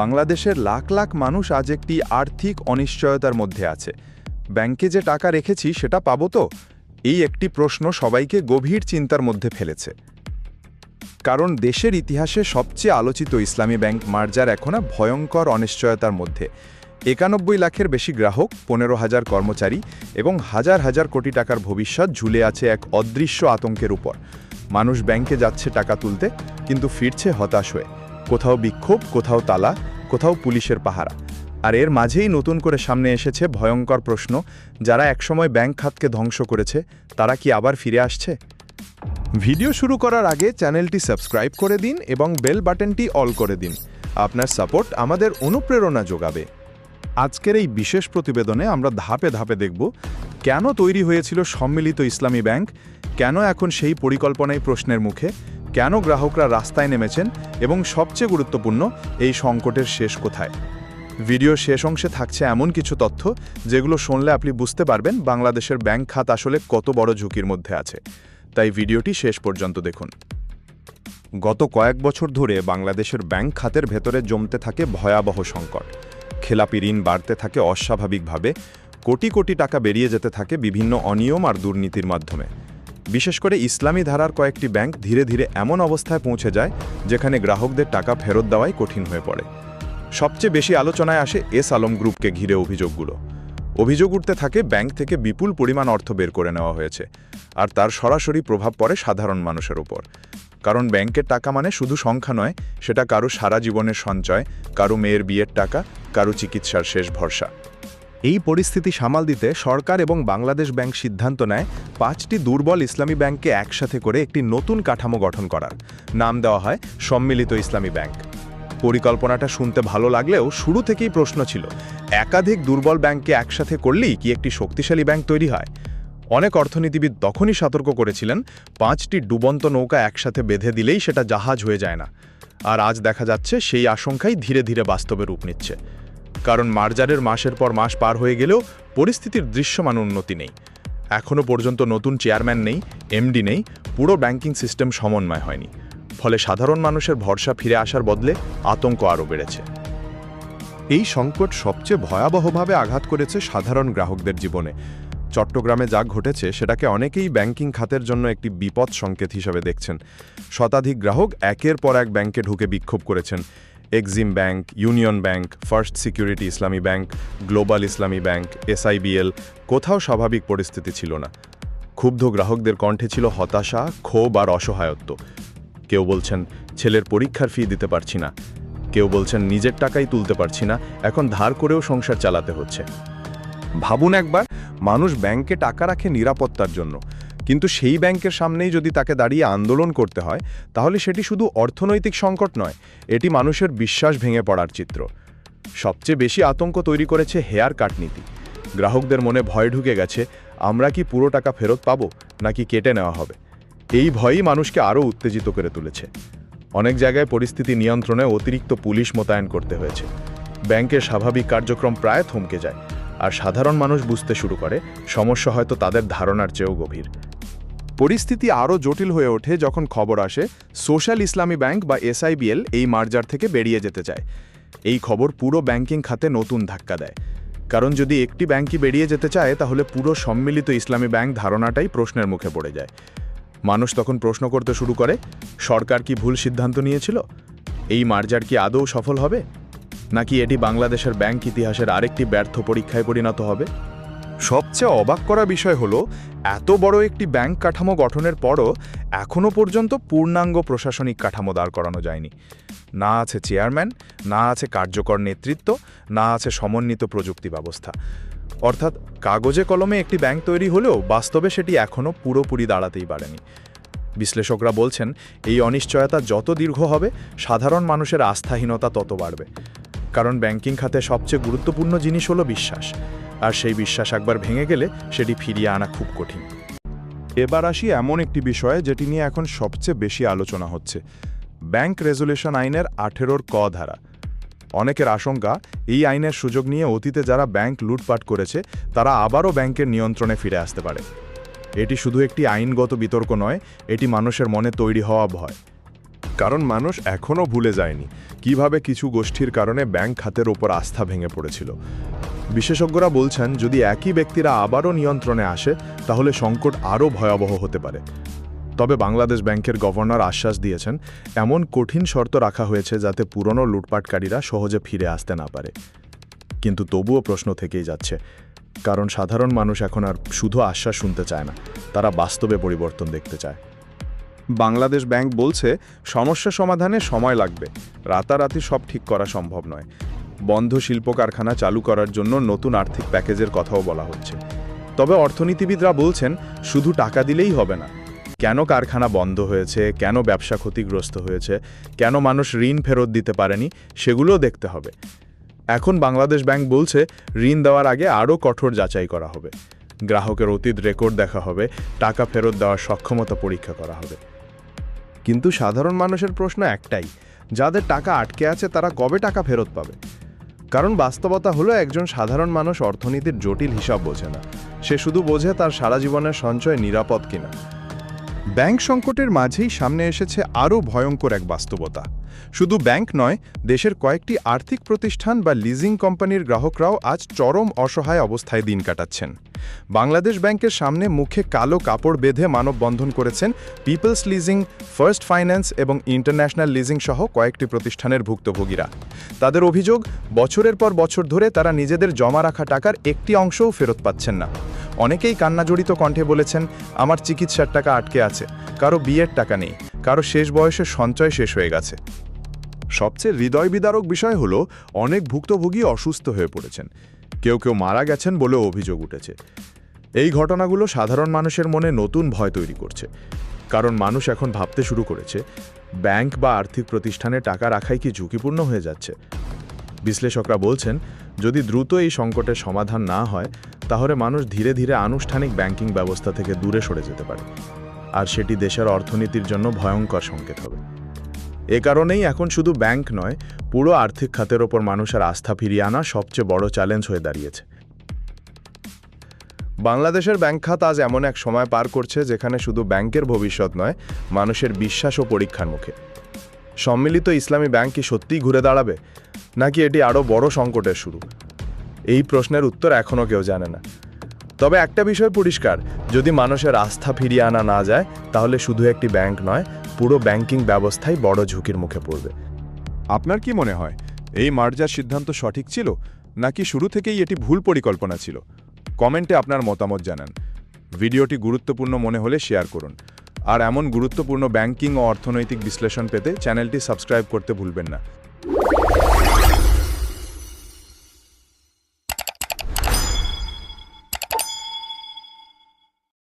বাংলাদেশের লাখ লাখ মানুষ আজ একটি আর্থিক অনিশ্চয়তার মধ্যে আছে। ব্যাংকে যে টাকা রেখেছি সেটা পাবো তো? এই একটি প্রশ্ন সবাইকে গভীর চিন্তার মধ্যে ফেলেছে। কারণ দেশের ইতিহাসে সবচেয়ে আলোচিত ইসলামী ব্যাংক মার্জার এখনো ভয়ঙ্কর অনিশ্চয়তার মধ্যে। ৯১ লাখের বেশি গ্রাহক, ১৫,০০০ কর্মচারী এবং হাজার হাজার কোটি টাকার ভবিষ্যৎ ঝুলে আছে এক অদৃশ্য আতঙ্কের উপর। মানুষ ব্যাংকে যাচ্ছে টাকা তুলতে, কিন্তু ফিরছে হতাশ হয়ে। কোথাও বিক্ষোভ, কোথাও তালা, কোথাও পুলিশের পাহারা। আর এর মাঝেই নতুন করে সামনে এসেছে ভয়ঙ্কর প্রশ্ন, যারা একসময় ব্যাংক খাতকে ধ্বংস করেছে তারা কি আবার ফিরে আসছে? ভিডিও শুরু করার আগে চ্যানেলটি সাবস্ক্রাইব করে দিন এবং বেল বাটনটি অল করে দিন। আপনার সাপোর্ট আমাদের অনুপ্রেরণা যোগাবে। আজকের এই বিশেষ প্রতিবেদনে আমরা ধাপে ধাপে দেখব কেন তৈরি হয়েছিল সম্মিলিত ইসলামী ব্যাংক, কেন এখন সেই পরিকল্পনাই প্রশ্নের মুখে, কেন গ্রাহকরা রাস্তায় নেমেছেন এবং সবচেয়ে গুরুত্বপূর্ণ, এই সংকটের শেষ কোথায়। ভিডিওর শেষ অংশে থাকছে এমন কিছু তথ্য যেগুলো শুনলে আপনি বুঝতে পারবেন বাংলাদেশের ব্যাংক খাত আসলে কত বড় ঝুঁকির মধ্যে আছে। তাই ভিডিওটি শেষ পর্যন্ত দেখুন। গত কয়েক বছর ধরে বাংলাদেশের ব্যাংক খাতের ভেতরে জমতে থাকে ভয়াবহ সংকট। খেলাপি ঋণ বাড়তে থাকে অস্বাভাবিকভাবে, কোটি কোটি টাকা বেরিয়ে যেতে থাকে বিভিন্ন অনিয়ম আর দুর্নীতির মাধ্যমে। বিশেষ করে ইসলামী ধারার কয়েকটি ব্যাংক ধীরে ধীরে এমন অবস্থায় পৌঁছে যায় যেখানে গ্রাহকদের টাকা ফেরত দেওয়াই কঠিন হয়ে পড়ে। সবচেয়ে বেশি আলোচনায় আসে এস আলম গ্রুপকে ঘিরে অভিযোগগুলো। অভিযোগ উঠতে থাকে ব্যাংক থেকে বিপুল পরিমাণ অর্থ বের করে নেওয়া হয়েছে, আর তার সরাসরি প্রভাব পড়ে সাধারণ মানুষের উপর। কারণ ব্যাংকের টাকা মানে শুধু সংখ্যা নয়, সেটা কারো সারা জীবনের সঞ্চয়, কারো মেয়ের বিয়ের টাকা, কারো চিকিৎসার শেষ ভরসা। এই পরিস্থিতি সামাল দিতে সরকার এবং বাংলাদেশ ব্যাংক সিদ্ধান্ত নেয় ৫টি দুর্বল ইসলামী ব্যাংককে একসাথে করে একটি নতুন কাঠামো গঠন করার। নাম দেওয়া হয় সম্মিলিত ইসলামী ব্যাংক। পরিকল্পনাটা শুনতে ভালো লাগলেও শুরু থেকেই প্রশ্ন ছিল, একাধিক দুর্বল ব্যাংককে একসাথে করলেই কি একটি শক্তিশালী ব্যাংক তৈরি হয়? অনেক অর্থনীতিবিদ তখনই সতর্ক করেছিলেন, ৫টি ডুবন্ত নৌকা একসাথে বেঁধে দিলেই সেটা জাহাজ হয়ে যায় না। আর আজ দেখা যাচ্ছে সেই আশঙ্কাই ধীরে ধীরে বাস্তবে রূপ নিচ্ছে। কারণ মার্জারের মাসের পর মাস পার হয়ে গেলেও পরিস্থিতির দৃশ্যমান উন্নতি নেই। এখনও পর্যন্ত নতুন চেয়ারম্যান নেই, এমডি নেই, পুরো ব্যাংকিং সিস্টেম সমন্বয় হয়নি। ফলে সাধারণ মানুষের ভরসা ফিরে আসার বদলে আতঙ্ক আরও বেড়েছে। এই সংকট সবচেয়ে ভয়াবহভাবে আঘাত করেছে সাধারণ গ্রাহকদের জীবনে। চট্টগ্রামে যা ঘটেছে সেটাকে অনেকেই ব্যাংকিং খাতের জন্য একটি বিপদ সংকেত হিসেবে দেখছেন। শতাধিক গ্রাহক একের পর এক ব্যাংকে ঢুকে বিক্ষোভ করেছেন। Exim bank, union bank, first security ইসলামী ব্যাংক, গ্লোবাল ইসলামী ব্যাংক, এসআইবিএল, কোথাও স্বাভাবিক পরিস্থিতি ছিল না। ক্ষুব্ধ গ্রাহকদের কণ্ঠে ছিল হতাশা, ক্ষোভ আর অসহায়ত্ব। কেউ বলছেন ছেলের পরীক্ষার ফি দিতে পারছি না, কেউ বলছেন নিজের টাকাই তুলতে পারছি না, এখন ধার করেও সংসার চালাতে হচ্ছে। ভাবুন একবার, মানুষ ব্যাংকে টাকা রাখে নিরাপত্তার জন্য, কিন্তু সেই ব্যাংকের সামনেই যদি তাকে দাঁড়িয়ে আন্দোলন করতে হয়, তাহলে সেটি শুধু অর্থনৈতিক সংকট নয়, এটি মানুষের বিশ্বাস ভেঙে পড়ার চিত্র। সবচেয়ে বেশি আতঙ্ক তৈরি করেছে হেয়ার কাট নীতি। গ্রাহকদের মনে ভয় ঢুকে গেছে, আমরা কি পুরো টাকা ফেরত পাবো নাকি কেটে নেওয়া হবে। এই ভয়ই মানুষকে আরও উত্তেজিত করে তুলেছে। অনেক জায়গায় পরিস্থিতি নিয়ন্ত্রণে অতিরিক্ত পুলিশ মোতায়েন করতে হয়েছে। ব্যাংকের স্বাভাবিক কার্যক্রম প্রায় থমকে যায়, আর সাধারণ মানুষ বুঝতে শুরু করে সমস্যা হয়তো তাদের ধারণার চেয়েও গভীর। পরিস্থিতি আরও জটিল হয়ে ওঠে যখন খবর আসে সোশ্যাল ইসলামী ব্যাংক বা এসআইবিএল এই মার্জার থেকে বেরিয়ে যেতে চায়। এই খবর পুরো ব্যাংকিং খাতে নতুন ধাক্কা দেয়। কারণ যদি একটি ব্যাংকই বেরিয়ে যেতে চায়, তাহলে পুরো সম্মিলিত ইসলামী ব্যাংক ধারণাটাই প্রশ্নের মুখে পড়ে যায়। মানুষ তখন প্রশ্ন করতে শুরু করে, সরকার কি ভুল সিদ্ধান্ত নিয়েছিল? এই মার্জার কি আদৌ সফল হবে, নাকি এটি বাংলাদেশের ব্যাংক ইতিহাসের আরেকটি ব্যর্থ পরীক্ষায় পরিণত হবে? সবচেয়ে অবাক করা বিষয় হলো, এত বড় একটি ব্যাংক কাঠামো গঠনের পরও এখনও পর্যন্ত পূর্ণাঙ্গ প্রশাসনিক কাঠামো দাঁড় করানো যায়নি। না আছে চেয়ারম্যান, না আছে কার্যকর নেতৃত্ব, না আছে সমন্বিত প্রযুক্তি ব্যবস্থা। অর্থাৎ কাগজে কলমে একটি ব্যাংক তৈরি হলেও বাস্তবে সেটি এখনও পুরোপুরি দাঁড়াতেই পারেনি। বিশ্লেষকরা বলছেন, এই অনিশ্চয়তা যত দীর্ঘ হবে, সাধারণ মানুষের আস্থাহীনতা তত বাড়বে। কারণ ব্যাংকিং খাতে সবচেয়ে গুরুত্বপূর্ণ জিনিস হলো বিশ্বাস, আর সেই বিশ্বাস একবার ভেঙে গেলে সেটি ফিরিয়ে আনা খুব কঠিন। এবার আসি এমন একটি বিষয়ে যেটি নিয়ে এখন সবচেয়ে বেশি আলোচনা হচ্ছে, ব্যাংক রেজুলেশন আইনের 18 ক ধারা। অনেকের আশঙ্কা, এই আইনের সুযোগ নিয়ে অতীতে যারা ব্যাংক লুটপাট করেছে তারা আবারও ব্যাংকের নিয়ন্ত্রণে ফিরে আসতে পারে। এটি শুধু একটি আইনগত বিতর্ক নয়, এটি মানুষের মনে তৈরি হওয়া ভয়। কারণ মানুষ এখনও ভুলে যায়নি কিভাবে কিছু গোষ্ঠীর কারণে ব্যাংক খাতের ওপর আস্থা ভেঙে পড়েছিল। বিশেষজ্ঞরা বলছেন, যদি একই ব্যক্তিরা আবারও নিয়ন্ত্রণে আসে তাহলে সংকট আরও ভয়াবহ হতে পারে। তবে বাংলাদেশ ব্যাংকের গভর্নর আশ্বাস দিয়েছেন, এমন কঠিন শর্ত রাখা হয়েছে যাতে পুরনো লুটপাটকারীরা সহজে ফিরে আসতে না পারে। কিন্তু তবুও প্রশ্ন থেকেই যাচ্ছে, কারণ সাধারণ মানুষ এখন আর শুধু আশ্বাস শুনতে চায় না, তারা বাস্তবে পরিবর্তন দেখতে চায়। বাংলাদেশ ব্যাংক বলছে, সমস্যা সমাধানে সময় লাগবে, রাতারাতি সব ঠিক করা সম্ভব নয়। বন্ধ শিল্প কারখানা চালু করার জন্য নতুন আর্থিক প্যাকেজের কথাও বলা হচ্ছে। তবে অর্থনীতিবিদরা বলছেন, শুধু টাকা দিলেই হবে না। কেন কারখানা বন্ধ হয়েছে, কেন ব্যবসা ক্ষতিগ্রস্ত হয়েছে, কেন মানুষ ঋণ ফেরত দিতে পারেনি, সেগুলোও দেখতে হবে। এখন বাংলাদেশ ব্যাংক বলছে, ঋণ দেওয়ার আগে আরও কঠোর যাচাই করা হবে। গ্রাহকের অতীত রেকর্ড দেখা হবে, টাকা ফেরত দেওয়ার সক্ষমতা পরীক্ষা করা হবে। কিন্তু সাধারণ মানুষের প্রশ্ন একটাই, যাদের টাকা আটকে আছে তারা কবে টাকা ফেরত পাবে? কারণ বাস্তবতা হলো, একজন সাধারণ মানুষ অর্থনীতির জটিল হিসাব বোঝে না, সে শুধু বোঝে তার সারা জীবনের সঞ্চয় নিরাপদ কিনা। ব্যাংক সংকটের মাঝেই সামনে এসেছে আরও ভয়ঙ্কর এক বাস্তবতা। শুধু ব্যাংক নয়, দেশের কয়েকটি আর্থিক প্রতিষ্ঠান বা লিজিং কোম্পানির গ্রাহকরাও আজ চরম অসহায় অবস্থায় দিন কাটাচ্ছেন। বাংলাদেশ ব্যাংকের সামনে মুখে কালো কাপড় বেঁধে মানববন্ধন করেছেন পিপলস লিজিং, ফার্স্ট ফাইন্যান্স এবং ইন্টারন্যাশনাল লিজিং সহ কয়েকটি প্রতিষ্ঠানের ভুক্তভোগীরা। তাদের অভিযোগ, বছরের পর বছর ধরে তারা নিজেদের জমা রাখা টাকার একটি অংশও ফেরত পাচ্ছেন না। অনেকেই কান্নাজড়িত কণ্ঠে বলেছেন, আমার চিকিৎসার টাকা আটকে আছে, কারো বিয়ের টাকা নেই, কারো শেষ বয়সে সঞ্চয় শেষ হয়ে গেছে। সবচেয়ে হৃদয় বিদারক বিষয় হলো, অনেক ভুক্তভোগী অসুস্থ হয়ে পড়েছেন, কেউ কেউ মারা গেছেন বলেও অভিযোগ উঠেছে। এই ঘটনাগুলো সাধারণ মানুষের মনে নতুন ভয় তৈরি করছে, কারণ মানুষ এখন ভাবতে শুরু করেছে, ব্যাংক বা আর্থিক প্রতিষ্ঠানে টাকা রাখাই কি ঝুঁকিপূর্ণ হয়ে যাচ্ছে। বিশ্লেষকরা বলছেন, যদি দ্রুত এই সংকটের সমাধান না হয় তাহলে মানুষ ধীরে ধীরে আনুষ্ঠানিক ব্যাংকিং ব্যবস্থা থেকে দূরে সরে যেতে পারে, আর সেটি দেশের অর্থনীতির জন্য ভয়ঙ্কর সংকেত হবে। এ কারণেই এখন শুধু ব্যাংক নয়, পুরো আর্থিক খাতের ওপর মানুষের আস্থা ফিরিয়ে আনা সবচেয়ে বড় চ্যালেঞ্জ হয়ে দাঁড়িয়েছে। বাংলাদেশের ব্যাংক খাত আজ এমন এক সময় পার করছে যেখানে শুধু ব্যাংকের ভবিষ্যৎ নয়, মানুষের বিশ্বাস ও পরীক্ষার মুখে। সম্মিলিত ইসলামী ব্যাংক কি সত্যিই ঘুরে দাঁড়াবে, নাকি এটি আরও বড় সংকটের শুরু? এই প্রশ্নের উত্তর এখনও কেউ জানে না। তবে একটা বিষয় পরিষ্কার, যদি মানুষের আস্থা ফিরিয়ে আনা না যায় তাহলে শুধু একটি ব্যাংক নয়, পুরো ব্যাংকিং ব্যবস্থাই বড় ঝুঁকির মুখে পড়বে। আপনার কি মনে হয়, এই মার্জার সিদ্ধান্ত সঠিক ছিল, নাকি শুরু থেকেই এটি ভুল পরিকল্পনা ছিল? কমেন্টে আপনার মতামত জানান। ভিডিওটি গুরুত্বপূর্ণ মনে হলে শেয়ার করুন। আর এমন গুরুত্বপূর্ণ ব্যাংকিং ও অর্থনৈতিক বিশ্লেষণ পেতে চ্যানেলটি সাবস্ক্রাইব করতে ভুলবেন না।